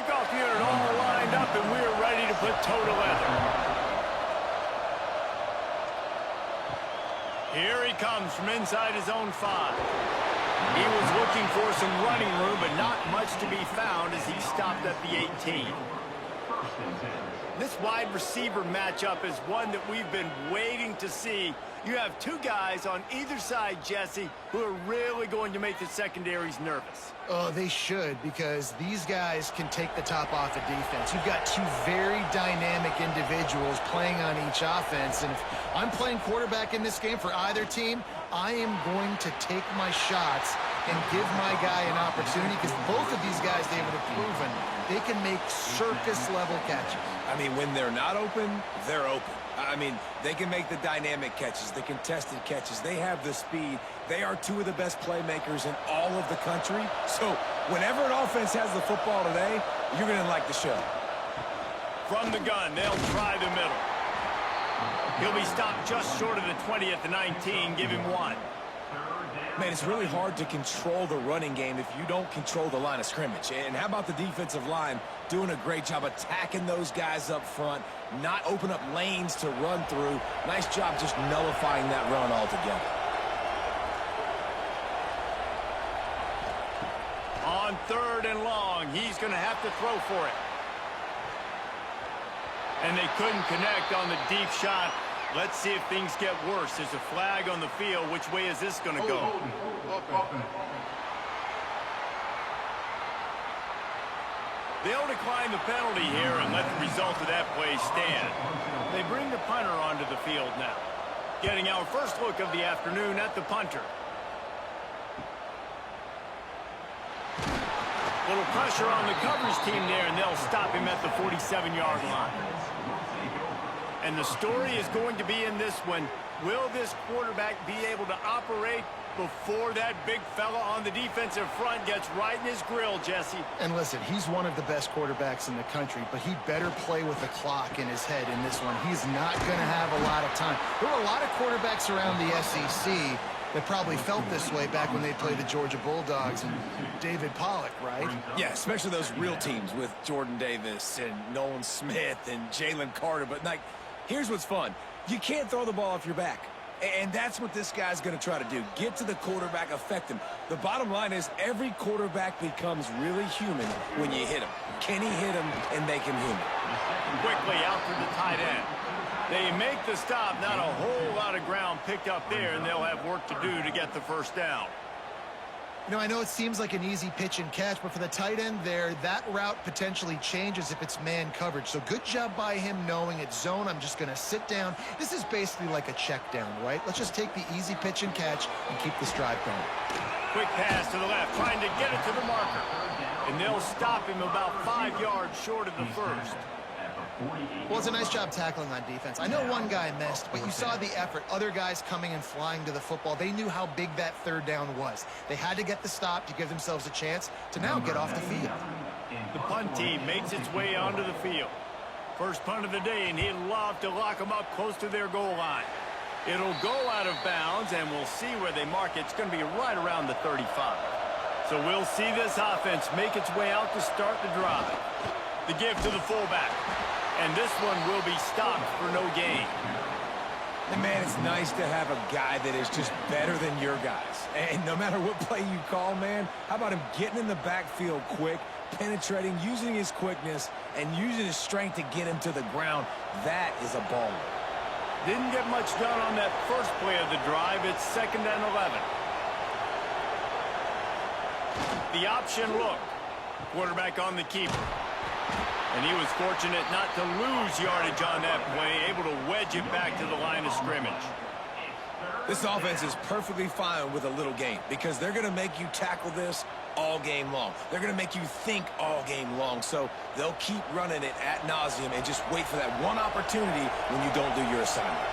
kickoff unit all lined up, and we're ready to put toe to leather. Here he comes from inside his own 5. He was looking for some running room, but not much to be found as he stopped at the 18. This wide receiver matchup is one that we've been waiting to see. You have two guys on either side, Jesse, who are really going to make the secondaries nervous. Oh, they should, because these guys can take the top off of defense. You've got two very dynamic individuals playing on each offense, and if I'm playing quarterback in this game for either team, I am going to take my shots and give my guy an opportunity, because both of these guys, David, have proven they can make circus-level catches. I mean, when they're not open, they're open. I mean, they can make the dynamic catches, the contested catches. They have the speed. They are two of the best playmakers in all of the country. So whenever an offense has the football today, you're going to like the show. From the gun, they'll try the middle. He'll be stopped just short of the 20 at the 19. Give him 1. Man, it's really hard to control the running game if you don't control the line of scrimmage. And how about the defensive line doing a great job attacking those guys up front, not open up lanes to run through. Nice job just nullifying that run altogether. On 3rd and long, he's going to have to throw for it. And they couldn't connect on the deep shot. Let's see if things get worse. There's a flag on the field. Which way is this going to go? They'll decline the penalty here and let the result of that play stand. They bring the punter onto the field now. Getting our first look of the afternoon at the punter. Little pressure on the coverage team there, and they'll stop him at the 47-yard line. And the story is going to be in this one. Will this quarterback be able to operate before that big fella on the defensive front gets right in his grill, Jesse? And listen, he's one of the best quarterbacks in the country, but he better play with the clock in his head in this one. He's not going to have a lot of time. There were a lot of quarterbacks around the SEC that probably felt this way back when they played the Georgia Bulldogs and David Pollock, right? Yeah, especially those real teams with Jordan Davis and Nolan Smith and Jalen Carter. But, like, here's what's fun. You can't throw the ball off your back. And that's what this guy's going to try to do. Get to the quarterback, affect him. The bottom line is every quarterback becomes really human when you hit him. Can he hit him and make him human? Quickly out to the tight end. They make the stop. Not a whole lot of ground picked up there, and they'll have work to do to get the first down. You know, I know it seems like an easy pitch and catch, but for the tight end there, that route potentially changes if it's man coverage. So good job by him knowing it's zone. I'm just going to sit down. This is basically like a check down, right? Let's just take the easy pitch and catch and keep this drive going. Quick pass to the left, trying to get it to the marker. And they'll stop him about 5 yards short of the first. Well, it's a nice job tackling on defense. I know one guy missed, but you saw the effort. Other guys coming and flying to the football. They knew how big that third down was. They had to get the stop to give themselves a chance to now get off the field. The punt team makes its way onto the field. First punt of the day, and he'd love to lock them up close to their goal line. It'll go out of bounds, and we'll see where they mark it. It's going to be right around the 35. So we'll see this offense make its way out to start the drive. The give to the fullback. And this one will be stopped for no gain. And, man, it's nice to have a guy that is just better than your guys. And no matter what play you call, man, how about him getting in the backfield quick, penetrating, using his quickness, and using his strength to get him to the ground? That is a baller. Didn't get much done on that first play of the drive. It's 2nd and 11. The option look. Quarterback on the keeper. And he was fortunate not to lose yardage on that play, able to wedge it back to the line of scrimmage. This offense is perfectly fine with a little game because they're going to make you tackle this all game long. They're going to make you think all game long. So they'll keep running it ad nauseum and just wait for that one opportunity when you don't do your assignment.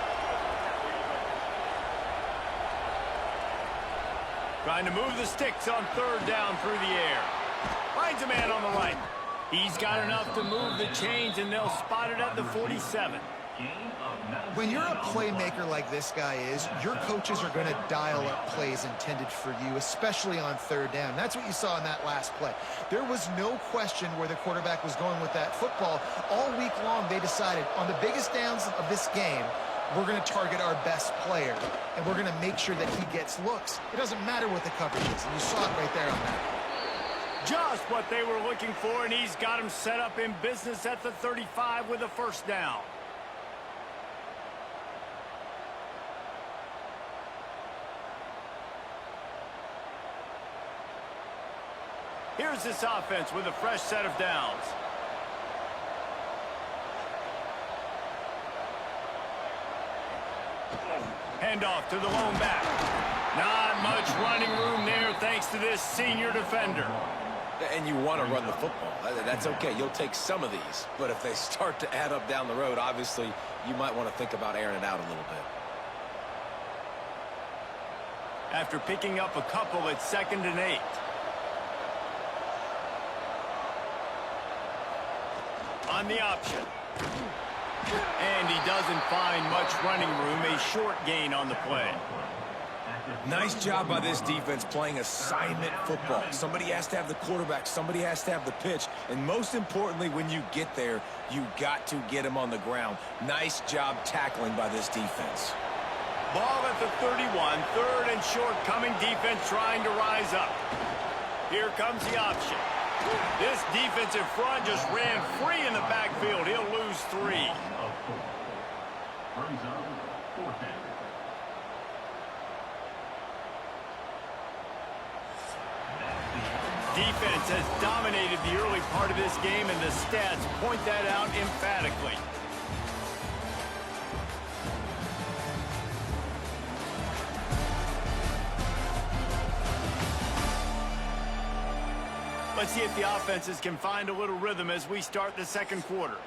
Trying to move the sticks on 3rd down through the air. Finds a man on the right. He's got enough to move the chains, and they'll spot it at the 47. When you're a playmaker like this guy is, your coaches are going to dial up plays intended for you, especially on third down. That's what you saw in that last play. There was no question where the quarterback was going with that football. All week long, they decided on the biggest downs of this game, we're going to target our best player, and we're going to make sure that he gets looks. It doesn't matter what the coverage is, and you saw it right there on that. Just what they were looking for, and he's got him set up in business at the 35 with a first down. Here's this offense with a fresh set of downs. Handoff to the lone back. Not much running room there thanks to this senior defender. And you want to run the football. That's okay. You'll take some of these. But if they start to add up down the road, obviously, you might want to think about airing it out a little bit. After picking up a couple, it's 2nd and 8. On the option. And he doesn't find much running room. A short gain on the play. Nice job by this defense playing assignment football. Somebody has to have the quarterback. Somebody has to have the pitch. And most importantly, when you get there, you got to get him on the ground. Nice job tackling by this defense. Ball at the 31. 3rd and short coming. Defense trying to rise up. Here comes the option. This defensive front just ran free in the backfield. He'll lose 3. Defense has dominated the early part of this game, and the stats point that out emphatically. Let's see if the offenses can find a little rhythm as we start the second quarter.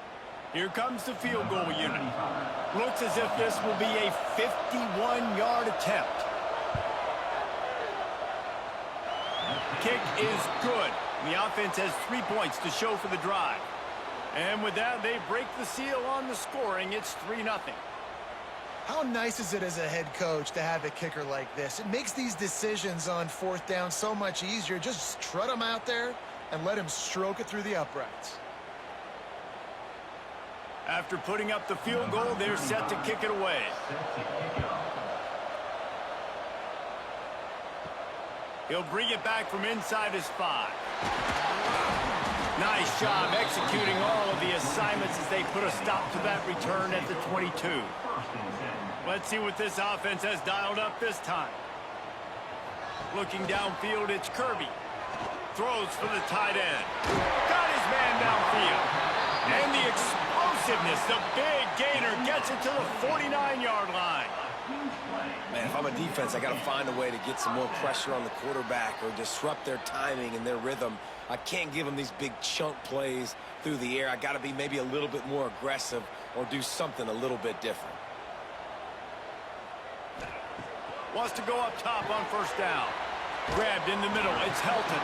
Here comes the field goal unit. Looks as if this will be a 51-yard attempt. Kick is good. The offense has 3 points to show for the drive. And with that, they break the seal on the scoring. It's 3-0. How nice is it as a head coach to have a kicker like this? It makes these decisions on 4th down so much easier. Just trot him out there and let him stroke it through the uprights. After putting up the field goal, they're set to kick it away. He'll bring it back from inside his 5. Nice job executing all of the assignments as they put a stop to that return at the 22. Let's see what this offense has dialed up this time. Looking downfield, it's Kirby. Throws for the tight end. Got his man downfield. And the explosiveness, the big gainer gets it to the 49-yard line. Man, if I'm a defense, I got to find a way to get some more pressure on the quarterback or disrupt their timing and their rhythm. I can't give them these big chunk plays through the air. I got to be maybe a little bit more aggressive or do something a little bit different. Wants to go up top on first down. Grabbed in the middle. It's Helton.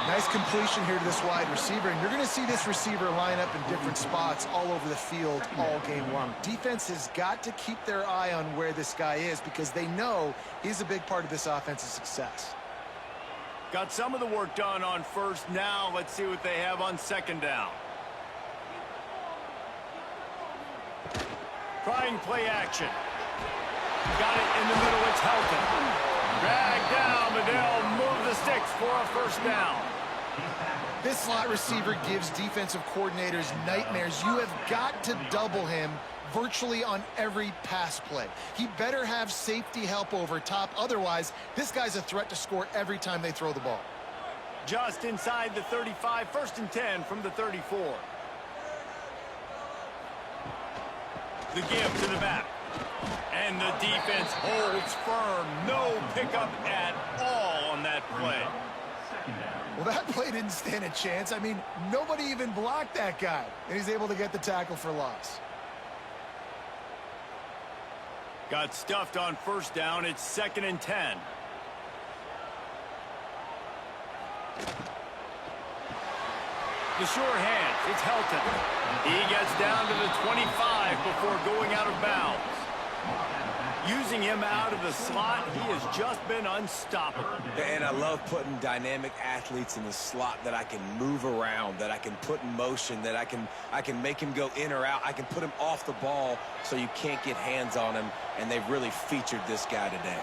Nice completion here to this wide receiver, and you're going to see this receiver line up in different spots all over the field all game long. Defense has got to keep their eye on where this guy is because they know he's a big part of this offense's success. Got some of the work done on first. Now let's see what they have on 2nd down. Trying play action. Got it in the middle. It's Helton. Dragged down, but they'll move the sticks for a first down. This slot receiver gives defensive coordinators nightmares. You have got to double him virtually on every pass play. He better have safety help over top. Otherwise, this guy's a threat to score every time they throw the ball. Just inside the 35, 1st and 10 from the 34. The give to the back. And the defense holds firm. No pickup at all on that play. Well, that play didn't stand a chance. I mean, nobody even blocked that guy. And he's able to get the tackle for loss. Got stuffed on first down. It's 2nd and 10. The sure hands. It's Helton. He gets down to the 25 before before going out of bounds. Using him out of the slot, he has just been unstoppable. And I love putting dynamic athletes in the slot that I can move around, that I can put in motion, that I can make him go in or out. I can put him off the ball so you can't get hands on him, and they've really featured this guy today.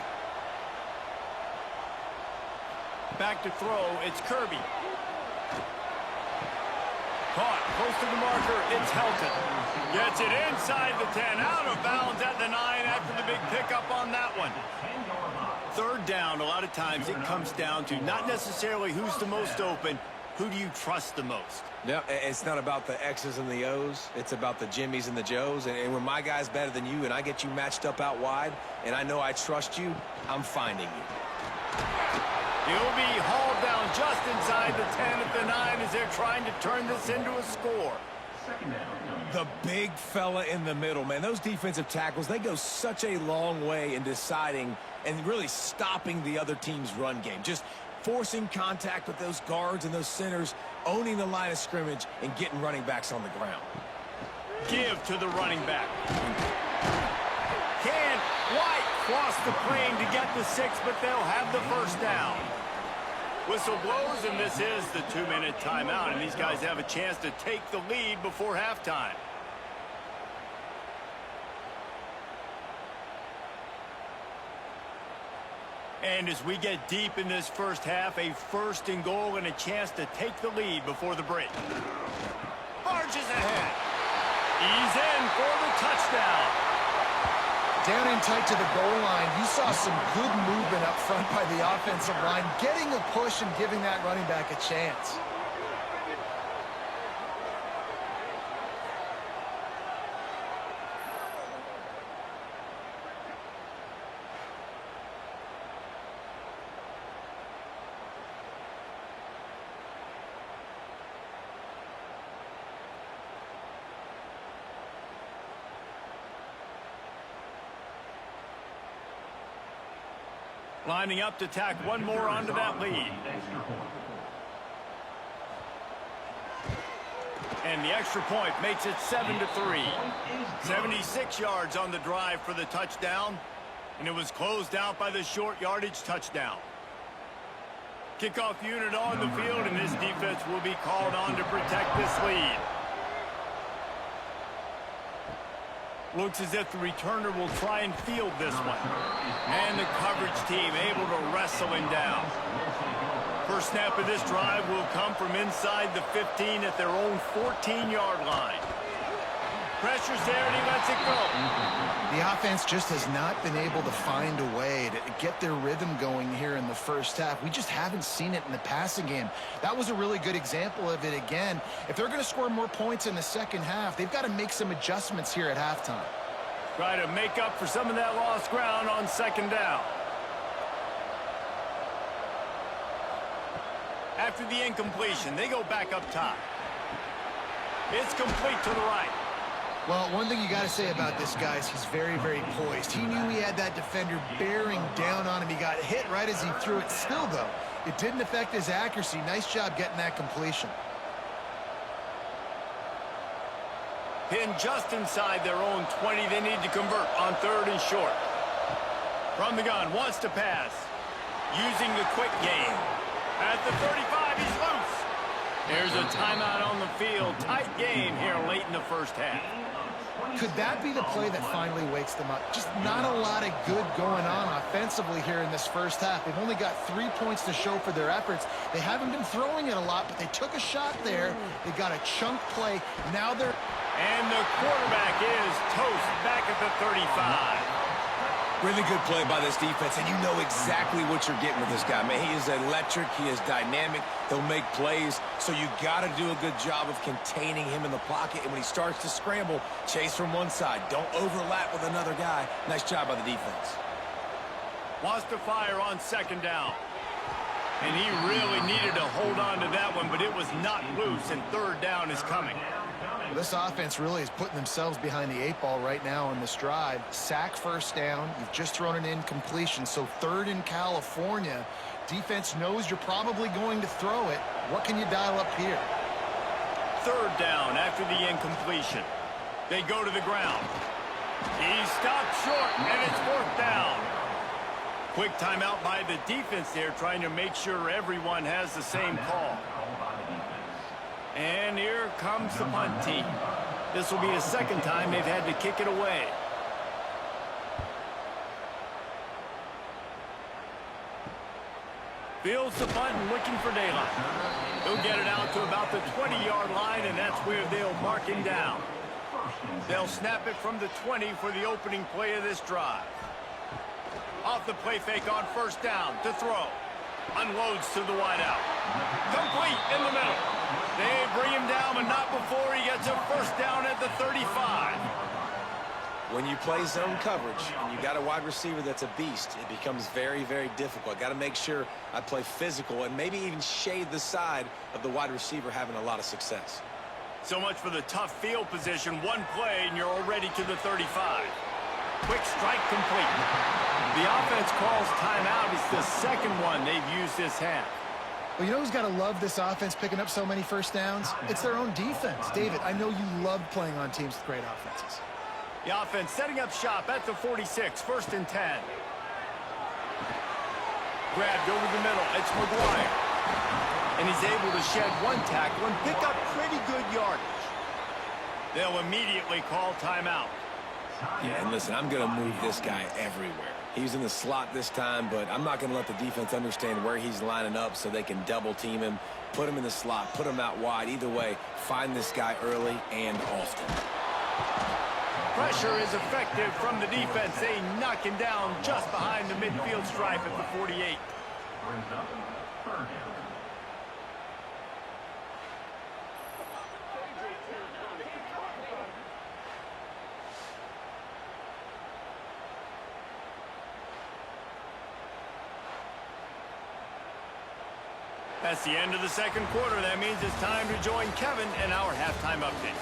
Back to throw, it's Kirby. Caught, close to the marker, it's Helton. Gets it inside the 10, out of bounds at the 9 after the big pickup on that one. Third down, a lot of times it comes down to not necessarily who's the most open, who do you trust the most? Yeah, it's not about the X's and the O's. It's about the Jimmys and the Joes. And when my guy's better than you and I get you matched up out wide and I know I trust you, I'm finding you. He'll be hauled down just inside the 10 at the 9 as they're trying to turn this into a score. The big fella in the middle, man. Those defensive tackles, they go such a long way in deciding and really stopping the other team's run game. Just forcing contact with those guards and those centers, owning the line of scrimmage, and getting running backs on the ground. Give to the running back. Can't quite cross the plane to get the 6, but they'll have the first down. Whistle blows, and this is the 2-minute timeout, and these guys have a chance to take the lead before halftime. And as we get deep in this first half, a 1st and goal and a chance to take the lead before the break. Barges ahead. He's in for the touchdown. Down in tight to the goal line, you saw some good movement up front by the offensive line, getting a push and giving that running back a chance. Lining up to tack one more onto that lead. And the extra point makes it 7-3. 76 yards on the drive for the touchdown. And it was closed out by the short yardage touchdown. Kickoff unit on the field, and this defense will be called on to protect this lead. Looks as if the returner will try and field this one. And the coverage team able to wrestle him down. First snap of this drive will come from inside the 15 at their own 14-yard line. Pressure's there, and he lets it go. The offense just has not been able to find a way to get their rhythm going here in the first half. We just haven't seen it in the passing game. That was a really good example of it again. If they're going to score more points in the second half, they've got to make some adjustments here at halftime. Try to make up for some of that lost ground on 2nd down. After the incompletion, they go back up top. It's complete to the right. Well, one thing you got to say about this guy is he's very, very poised. He knew he had that defender bearing down on him. He got hit right as he threw it. Still, though, it didn't affect his accuracy. Nice job getting that completion. Pinned just inside their own 20. They need to convert on 3rd and short. From the gun, wants to pass. Using the quick game. At the 35, he's loose. There's a timeout on the field. Tight game here late in the first half. Could that be the play that finally wakes them up? Just not a lot of good going on offensively here in this first half. They've only got 3 points to show for their efforts. They haven't been throwing it a lot, but they took a shot there. They got a chunk play. Now they're... And the quarterback is toast back at the 35. Really good play by this defense, and you know exactly what you're getting with this guy, man. He is electric. He is dynamic. He'll make plays, so you got to do a good job of containing him in the pocket. And when he starts to scramble, chase from one side. Don't overlap with another guy. Nice job by the defense. Wants to fire on 2nd down. And he really needed to hold on to that one, but it was not loose, and 3rd down is coming. Well, this offense really is putting themselves behind the 8 ball right now on this drive. Sack 1st down. You've just thrown an incompletion, so 3rd in California. Defense knows you're probably going to throw it. What can you dial up here? 3rd down after the incompletion. They go to the ground. He stopped short, and it's fourth down. Quick timeout by the defense there, trying to make sure everyone has the same call. And here comes the punt team. This will be the second time they've had to kick it away. Fields the punt and looking for daylight. He'll get it out to about the 20-yard line, and that's where they'll mark him down. They'll snap it from the 20 for the opening play of this drive. Off the play fake on first down to throw. Unloads to the wideout. Complete in the middle. They bring him down, but not before he gets a first down at the 35. When you play zone coverage and you got a wide receiver that's a beast, it becomes very, very difficult. Got to make sure I play physical and maybe even shade the side of the wide receiver having a lot of success. So much for the tough field position. One play, and you're already to the 35. Quick strike complete. The offense calls timeout. It's the second one they've used this half. Well, you know who's got to love this offense picking up so many first downs? It's their own defense. David, I know you love playing on teams with great offenses. The offense setting up shop at the 46, first and 10. Grabbed over the middle. It's McGuire. And he's able to shed one tackle and pick up pretty good yardage. They'll immediately call timeout. Yeah, and listen, I'm going to move this guy everywhere. He's in the slot this time, but I'm not going to let the defense understand where he's lining up so they can double team him, put him in the slot, put him out wide. Either way, find this guy early and often. Pressure is effective from the defense. They knock him down just behind the midfield stripe at the 48. That's the end of the second quarter. That means it's time to join Kevin in our halftime update.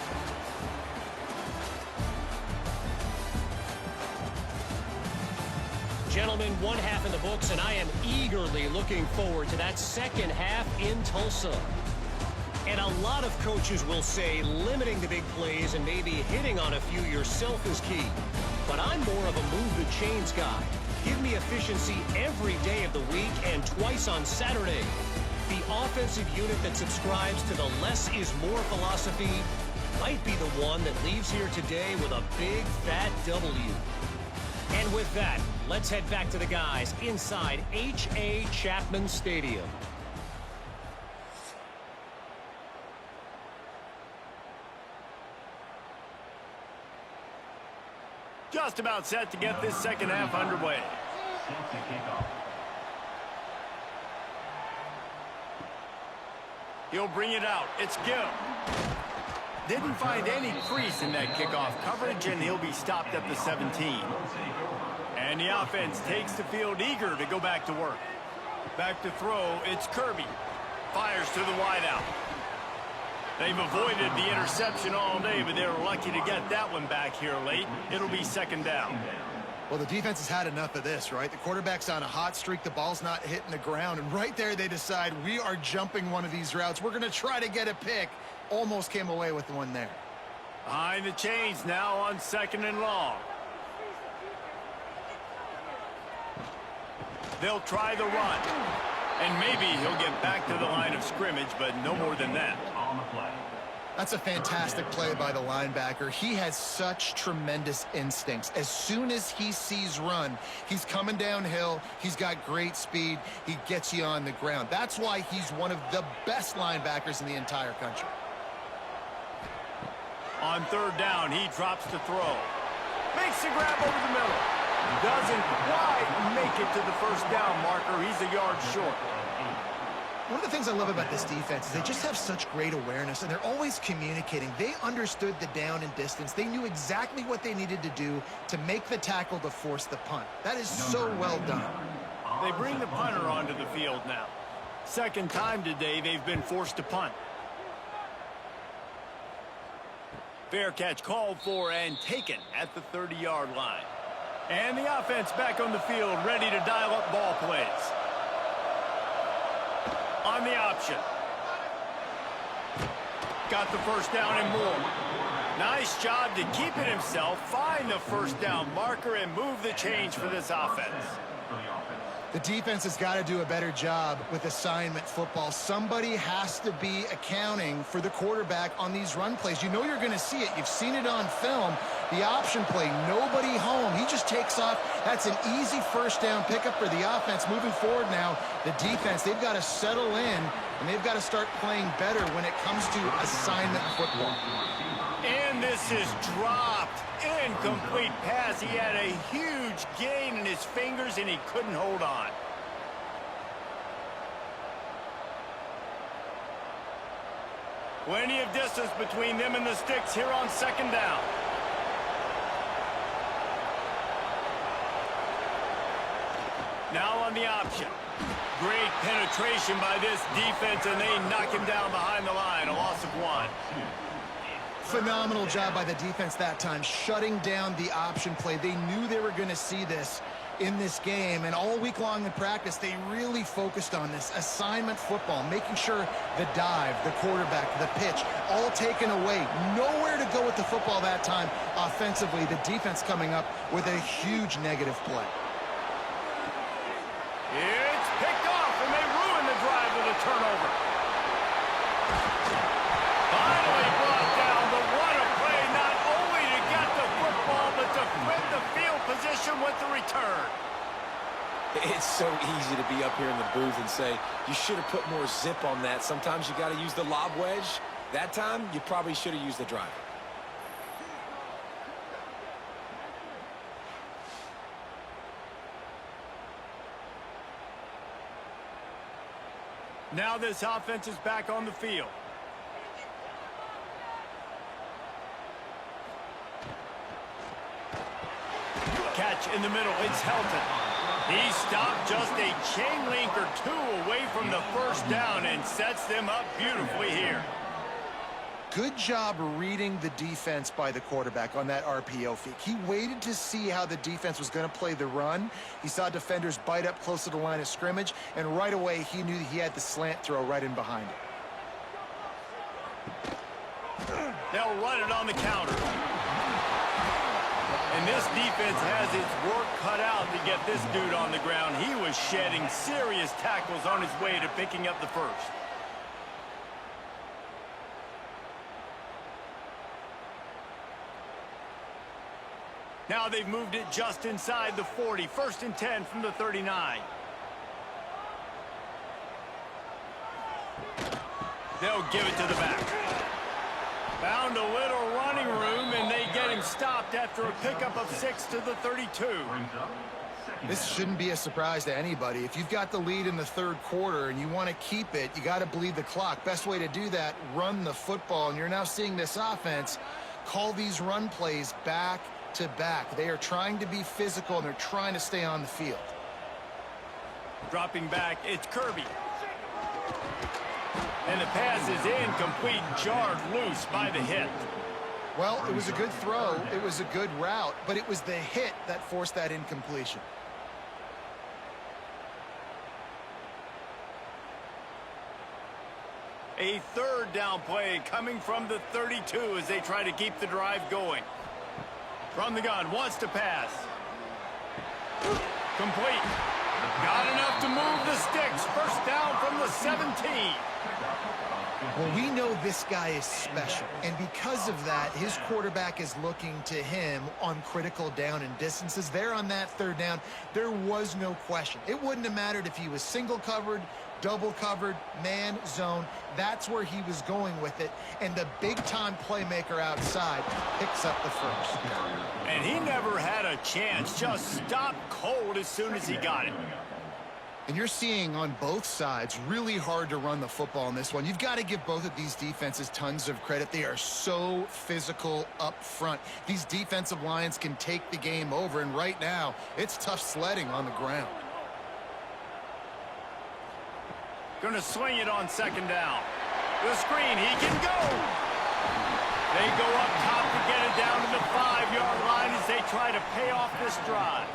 Gentlemen, one half in the books, and I am eagerly looking forward to that second half in Tulsa. And a lot of coaches will say limiting the big plays and maybe hitting on a few yourself is key. But I'm more of a move the chains guy. Give me efficiency every day of the week and twice on Saturday. The offensive unit that subscribes to the less is more philosophy might be the one that leaves here today with a big fat W. And with that, let's head back to the guys inside H.A. Chapman Stadium. Just about set to get this second half underway. He'll bring it out. It's Gill. Didn't find any crease in that kickoff coverage, and he'll be stopped at the 17. And the offense takes the field eager to go back to work. Back to throw, it's Kirby. Fires to the wideout. They've avoided the interception all day, but they're lucky to get that one back here late. It'll be second down. Well, the defense has had enough of this, right? The quarterback's on a hot streak. The ball's not hitting the ground. And right there, they decide we are jumping one of these routes. We're going to try to get a pick. Almost came away with the one there. Behind the chains now on second and long. They'll try the run. And maybe he'll get back to the line of scrimmage, but no more than that. That's a fantastic play by the linebacker. He has such tremendous instincts. As soon as he sees run, he's coming downhill. He's got great speed. He gets you on the ground. That's why he's one of the best linebackers in the entire country. On third down, he drops to throw. Makes the grab over the middle. Doesn't quite make it to the first down marker. He's a yard short. One of the things I love about this defense is they just have such great awareness, and they're always communicating. They understood the down and distance. They knew exactly what they needed to do to make the tackle to force the punt. That is so well done. They bring the punter onto the field now. Second time today they've been forced to punt. Fair catch called for and taken at the 30-yard line. And the offense back on the field, ready to dial up ball plays. On the option. Got the first down and more. Nice job to keep it himself, find the first down marker, and move the change for this offense. The defense has got to do a better job with assignment football. Somebody has to be accounting for the quarterback on these run plays. You know you're going to see it. You've seen it on film. The option play, nobody home. He just takes off. That's an easy first down pickup for the offense. Moving forward now, the defense, they've got to settle in, and they've got to start playing better when it comes to assignment football. And this is dropped. Incomplete pass. He had a huge gain in his fingers, and he couldn't hold on. Plenty of distance between them and the sticks here on second down. Now on the option. Great penetration by this defense, and they knock him down behind the line. A loss of 1. Phenomenal job by the defense that time, shutting down the option play. They knew they were going to see this in this game, and all week long in practice, they really focused on this assignment football, making sure the dive, the quarterback, the pitch, all taken away. Nowhere to go with the football that time offensively. The defense coming up with a huge negative play. It's picked off, and they ruin the drive with a turnover. Finally brought down, but what a play, not only to get the football, but to flip the field position with the return. It's so easy to be up here in the booth and say, you should have put more zip on that. Sometimes you got to use the lob wedge. That time, you probably should have used the drive. Now this offense is back on the field. Catch in the middle, it's Helton. He stopped just a chain link or 2 away from the first down and sets them up beautifully here. Good job reading the defense by the quarterback on that RPO fake. He waited to see how the defense was going to play the run. He saw defenders bite up close to the line of scrimmage, and right away he knew he had the slant throw right in behind it. They'll run it on the counter. And this defense has its work cut out to get this dude on the ground. He was shedding serious tackles on his way to picking up the first. Now they've moved it just inside the 40. 1st and 10 from the 39. They'll give it to the back. Found a little running room, and they get him stopped after a pickup of 6 to the 32. This shouldn't be a surprise to anybody. If you've got the lead in the 3rd quarter and you want to keep it, you got to bleed the clock. Best way to do that, run the football. And you're now seeing this offense call these run plays back to back. They are trying to be physical, and they're trying to stay on the field. Dropping back, it's Kirby. And the pass is incomplete, jarred loose by the hit. Well, it was a good throw. It was a good route, but it was the hit that forced that incompletion. A 3rd down play coming from the 32 as they try to keep the drive going. From the gun, wants to pass. Complete. Got enough to move the sticks. 1st down from the 17. Well, we know this guy is special, and because of that, his quarterback is looking to him on critical down and distances. There on that 3rd down, there was no question. It wouldn't have mattered if he was single covered, double covered, man, zone. That's where he was going with it, and the big-time playmaker outside picks up the first. And he never had a chance, just stopped cold as soon as he got it. And you're seeing on both sides really hard to run the football in this one. You've got to give both of these defenses tons of credit. They are so physical up front. These defensive lines can take the game over, and right now it's tough sledding on the ground. Going to swing it on 2nd down. The screen, he can go. They go up top to get it down to the 5-yard line as they try to pay off this drive.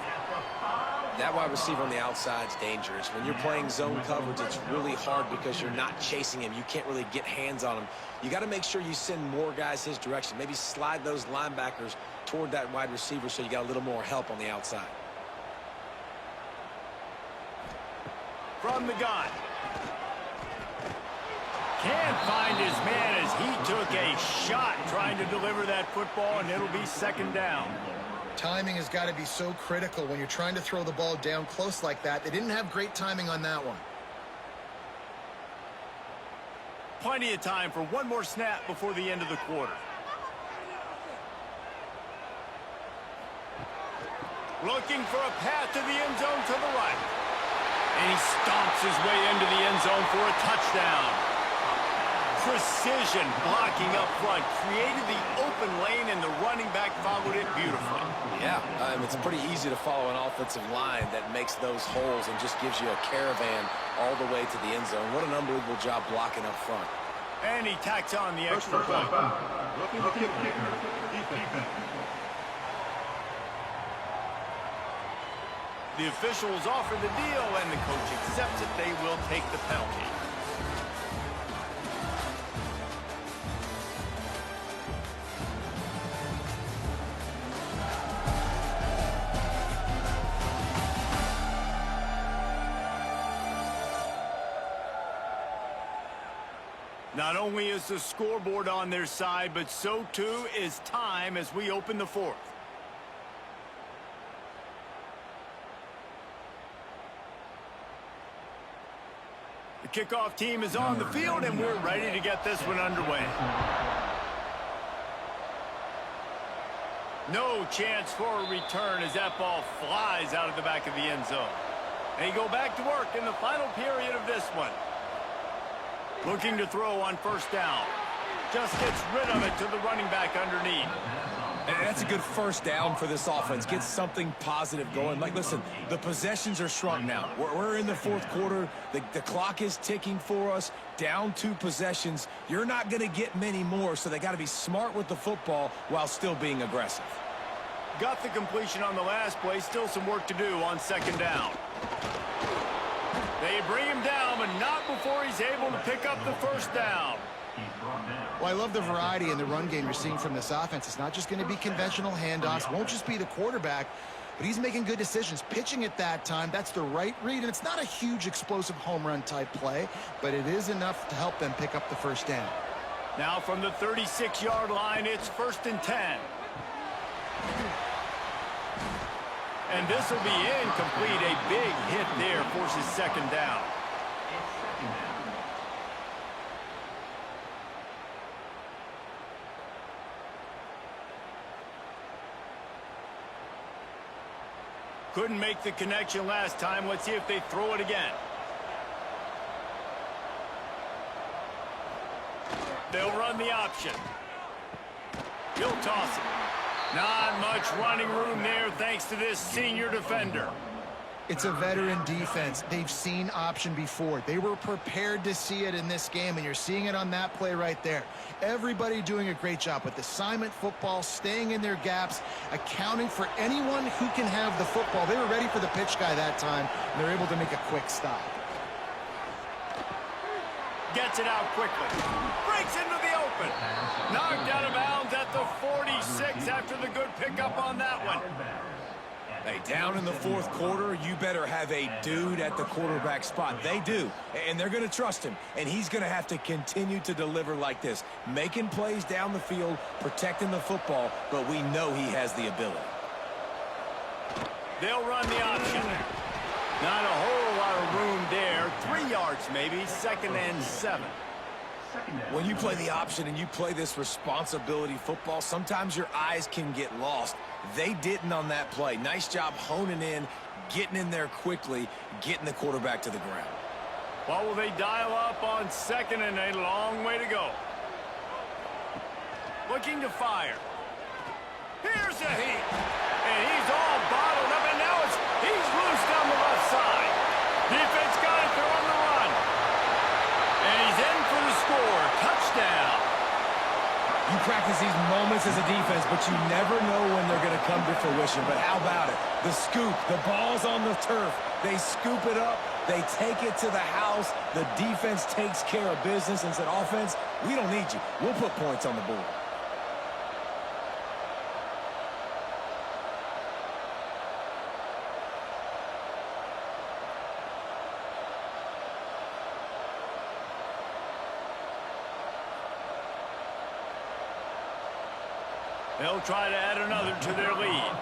That wide receiver on the outside is dangerous. When you're playing zone coverage, it's really hard because you're not chasing him. You can't really get hands on him. You got to make sure you send more guys his direction. Maybe slide those linebackers toward that wide receiver so you got a little more help on the outside. From the gun. Can't find his man as he took a shot trying to deliver that football, and it'll be second down. Timing has got to be so critical when you're trying to throw the ball down close like that. They didn't have great timing on that one. Plenty of time for one more snap before the end of the quarter. Looking for a path to the end zone to the right. And he stomps his way into the end zone for a touchdown. Precision blocking up front. Created the open lane, and the running back followed it beautifully. Yeah, it's pretty easy to follow an offensive line that makes those holes and just gives you a caravan all the way to the end zone. What an unbelievable job blocking up front. And he tacks on the extra point. The officials offer the deal, and the coach accepts it. They will take the penalty. Not only is the scoreboard on their side, but so too is time as we open the fourth. The kickoff team is on the field, and we're ready to get this one underway. No chance for a return as that ball flies out of the back of the end zone. They go back to work in the final period of this one. Looking to throw on first down. Just gets rid of it to the running back underneath. And that's a good first down for this offense. Get something positive going. Like, listen, the possessions are shrunk now. We're in the fourth quarter. The clock is ticking for us. Down 2 possessions. You're not going to get many more, so they got to be smart with the football while still being aggressive. Got the completion on the last play. Still some work to do on second down. They bring him down, but not before he's able to pick up the first down. Well, I love the variety in the run game you're seeing from this offense. It's not just going to be conventional handoffs. Won't just be the quarterback, but he's making good decisions. Pitching at that time, that's the right read, and it's not a huge explosive home run type play, but it is enough to help them pick up the first down. Now from the 36-yard line, it's 1st and 10. And this will be incomplete. A big hit there forces second down. Couldn't make the connection last time. Let's see if they throw it again. They'll run the option. He'll toss it. Not much running room there thanks to this senior defender. It's a veteran defense. They've seen option before. They were prepared to see it in this game, and you're seeing it on that play right there. Everybody doing a great job with assignment football, staying in their gaps, accounting for anyone who can have the football. They were ready for the pitch guy that time, and they're able to make a quick stop. Gets it out quickly. Breaks into the open. Knocked out of bounds at the 46 after the good pickup on that one. Hey, down in the fourth quarter, you better have a dude at the quarterback spot. They do, and they're going to trust him, and he's going to have to continue to deliver like this, making plays down the field, protecting the football, but we know he has the ability. They'll run the option. Not a whole lot of room there. 3 yards maybe, 2nd and 7. When you play the option and you play this responsibility football, sometimes your eyes can get lost. They didn't on that play. Nice job honing in, getting in there quickly, getting the quarterback to the ground. Well, will they dial up on 2nd and a long way to go? Looking to fire. Here's a hit. And he's all bottled up, and now he's loose down the left side. Defense got it, they're on the run. And he's in for the score. Touchdown. You practice these moments as a defense, but you never know when they're going to come to fruition, but how about it? The scoop, the ball's on the turf. They scoop it up, they take it to the house. The defense takes care of business and said, offense, we don't need you. We'll put points on the board. They'll try to add another to their lead.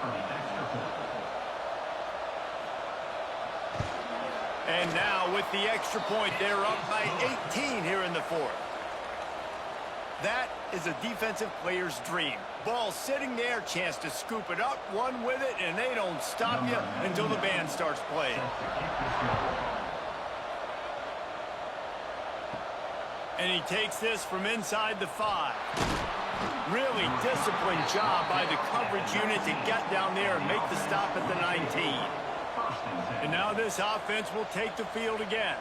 And now with the extra point, they're up by 18 here in the fourth. That is a defensive player's dream. Ball sitting there, chance to scoop it up, one with it, and they don't stop you until the band starts playing. And he takes this from inside the 5. Really disciplined job by the coverage unit to get down there and make the stop at the 19. And now this offense will take the field again.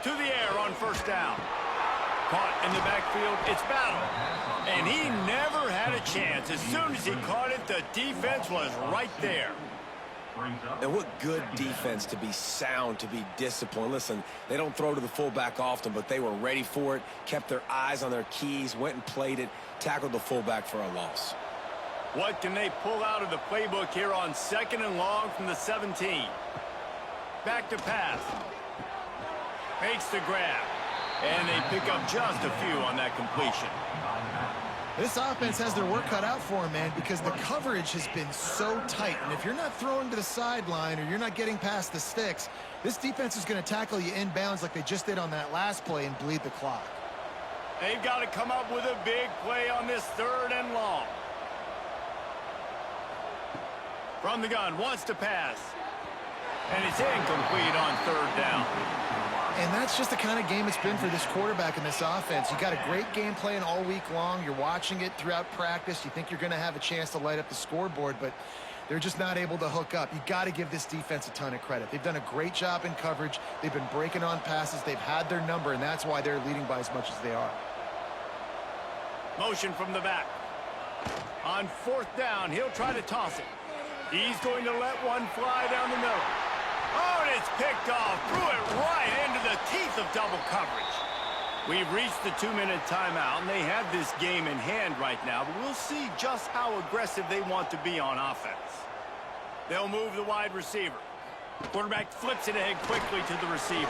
To the air on first down. Caught in the backfield, it's Battle. And he never had a chance. As soon as he caught it, the defense was right there. And what good defense to be sound, to be disciplined. Listen, they don't throw to the fullback often, but they were ready for it, kept their eyes on their keys, went and played it, tackled the fullback for a loss. What can they pull out of the playbook here on 2nd and long from the 17? Back to pass. Makes the grab. And they pick up just a few on that completion. This offense has their work cut out for them, man, because the coverage has been so tight. And if you're not throwing to the sideline or you're not getting past the sticks, this defense is going to tackle you inbounds like they just did on that last play and bleed the clock. They've got to come up with a big play on this 3rd and long. From the gun, wants to pass. And it's incomplete on 3rd down. And that's just the kind of game it's been for this quarterback in this offense. You got a great game plan all week long. You're watching it throughout practice. You think you're going to have a chance to light up the scoreboard, but they're just not able to hook up. You got to give this defense a ton of credit. They've done a great job in coverage. They've been breaking on passes. They've had their number, and that's why they're leading by as much as they are. Motion from the back. On 4th down, he'll try to toss it. He's going to let one fly down the middle. Oh, and it's picked off. Threw it right into the teeth of double coverage. We've reached the 2-minute timeout, and they have this game in hand right now, but we'll see just how aggressive they want to be on offense. They'll move the wide receiver. Quarterback flips it ahead quickly to the receiver.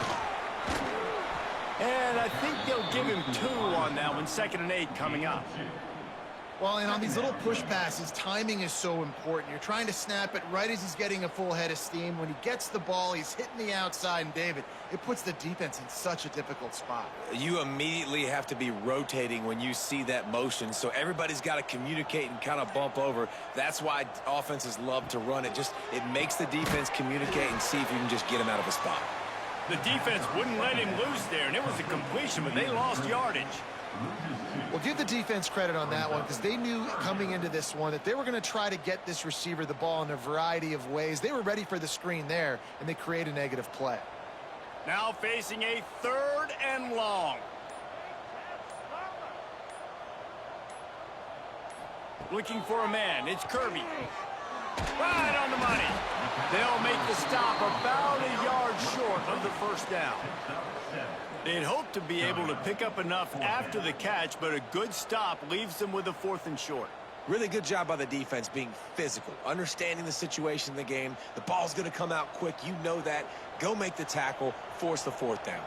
And I think they'll give him 2 on that one. 2nd and 8 coming up. Well, and on these little push passes, timing is so important. You're trying to snap it right as he's getting a full head of steam. When he gets the ball, he's hitting the outside, and David, it puts the defense in such a difficult spot. You immediately have to be rotating when you see that motion, so everybody's got to communicate and kind of bump over. That's why offenses love to run it. It makes the defense communicate and see if you can just get him out of a spot. The defense wouldn't let him loose there, and it was a completion, but they lost yardage. Well, give the defense credit on that one because they knew coming into this one that they were going to try to get this receiver the ball in a variety of ways. They were ready for the screen there, and they create a negative play. Now facing a 3rd and long. Looking for a man. It's Kirby. Right on the money. They'll make the stop about a yard short of the 1st down. They'd hope to be able to pick up enough after the catch, but a good stop leaves them with a 4th and short. Really good job by the defense being physical, understanding the situation in the game. The ball's going to come out quick. You know that. Go make the tackle, force the 4th down.